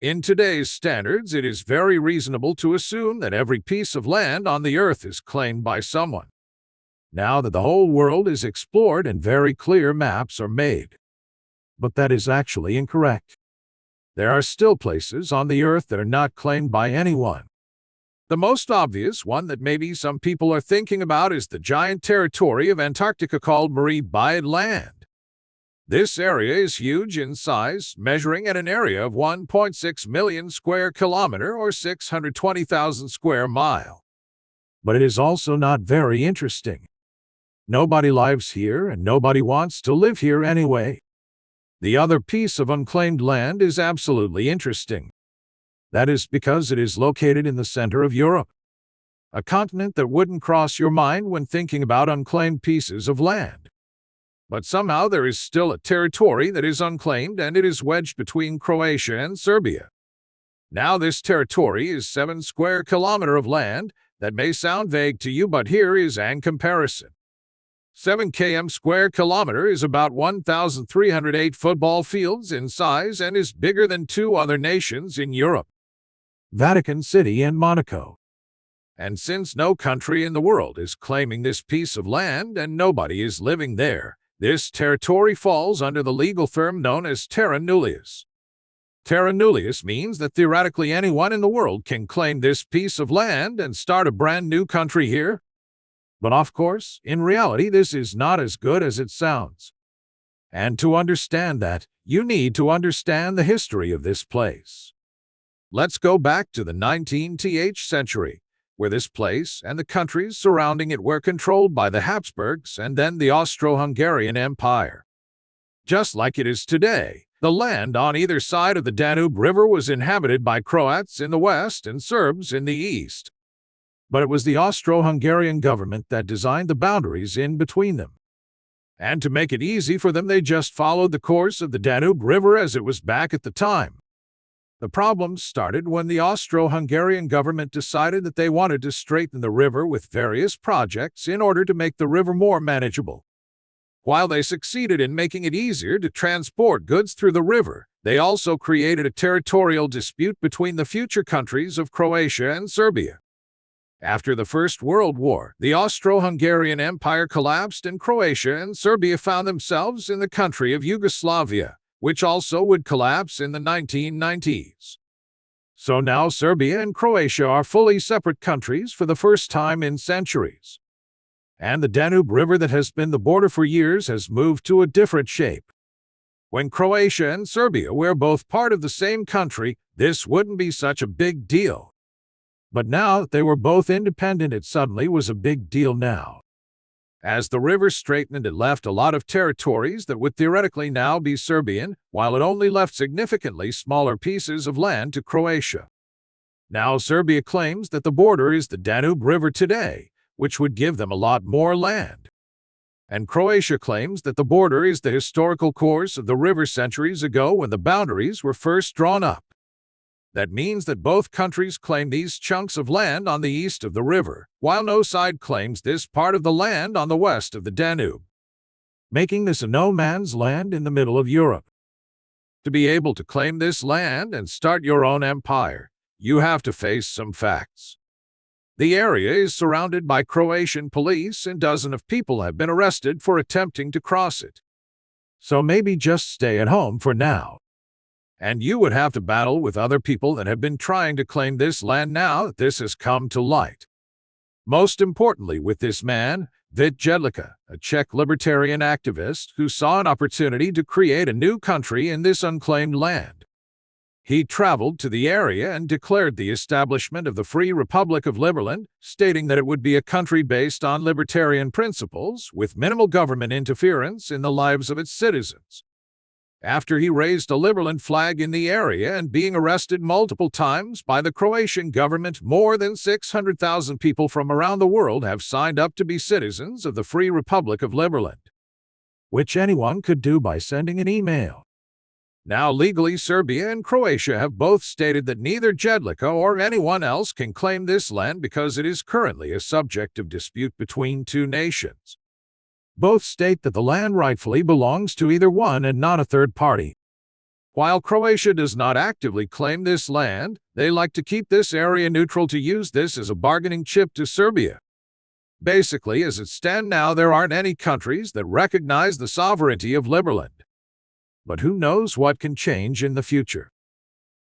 In today's standards, it is very reasonable to assume that every piece of land on the earth is claimed by someone, now that the whole world is explored and very clear maps are made. But that is actually incorrect. There are still places on the earth that are not claimed by anyone. The most obvious one that maybe some people are thinking about is the giant territory of Antarctica called Marie-Bayed Land. This area is huge in size, measuring at an area of 1.6 million square kilometer or 620,000 square mile. But it is also not very interesting. Nobody lives here and nobody wants to live here anyway. The other piece of unclaimed land is absolutely interesting. That is because it is located in the center of Europe, a continent that wouldn't cross your mind when thinking about unclaimed pieces of land. But somehow there is still a territory that is unclaimed, and it is wedged between Croatia and Serbia. Now this territory is 7 square kilometers of land. That may sound vague to you, but here is an comparison. 7 km square kilometer is about 1,308 football fields in size and is bigger than 2 other nations in Europe, Vatican City and Monaco. And since no country in the world is claiming this piece of land and nobody is living there, this territory falls under the legal term known as terra nullius. Terra nullius means that theoretically anyone in the world can claim this piece of land and start a brand new country here. But of course, in reality, this is not as good as it sounds. And to understand that, you need to understand the history of this place. Let's go back to the 19th century, where this place and the countries surrounding it were controlled by the Habsburgs and then the Austro-Hungarian Empire. Just like it is today, the land on either side of the Danube River was inhabited by Croats in the west and Serbs in the east. But it was the Austro-Hungarian government that designed the boundaries in between them. And to make it easy for them, they just followed the course of the Danube River as it was back at the time. The problems started when the Austro-Hungarian government decided that they wanted to straighten the river with various projects in order to make the river more manageable. While they succeeded in making it easier to transport goods through the river, they also created a territorial dispute between the future countries of Croatia and Serbia. After the First World War, the Austro-Hungarian Empire collapsed and Croatia and Serbia found themselves in the country of Yugoslavia, which also would collapse in the 1990s. So now Serbia and Croatia are fully separate countries for the first time in centuries. And the Danube River that has been the border for years has moved to a different shape. When Croatia and Serbia were both part of the same country, this wouldn't be such a big deal. But now that they were both independent, it suddenly was a big deal now. As the river straightened, it left a lot of territories that would theoretically now be Serbian, while it only left significantly smaller pieces of land to Croatia. Now Serbia claims that the border is the Danube River today, which would give them a lot more land. And Croatia claims that the border is the historical course of the river centuries ago when the boundaries were first drawn up. That means that both countries claim these chunks of land on the east of the river, while no side claims this part of the land on the west of the Danube, making this a no-man's land in the middle of Europe. To be able to claim this land and start your own empire, you have to face some facts. The area is surrounded by Croatian police and dozens of people have been arrested for attempting to cross it. So maybe just stay at home for now. And you would have to battle with other people that have been trying to claim this land now that this has come to light. Most importantly with this man, Vít Jedlička, a Czech libertarian activist who saw an opportunity to create a new country in this unclaimed land. He traveled to the area and declared the establishment of the Free Republic of Liberland, stating that it would be a country based on libertarian principles with minimal government interference in the lives of its citizens. After he raised a Liberland flag in the area and being arrested multiple times by the Croatian government, more than 600,000 people from around the world have signed up to be citizens of the Free Republic of Liberland, which anyone could do by sending an email. Now legally, Serbia and Croatia have both stated that neither Jedlička or anyone else can claim this land because it is currently a subject of dispute between two nations. Both state that the land rightfully belongs to either one and not a third party. While Croatia does not actively claim this land, they like to keep this area neutral to use this as a bargaining chip to Serbia. Basically, as it stands now, there aren't any countries that recognize the sovereignty of Liberland. But who knows what can change in the future?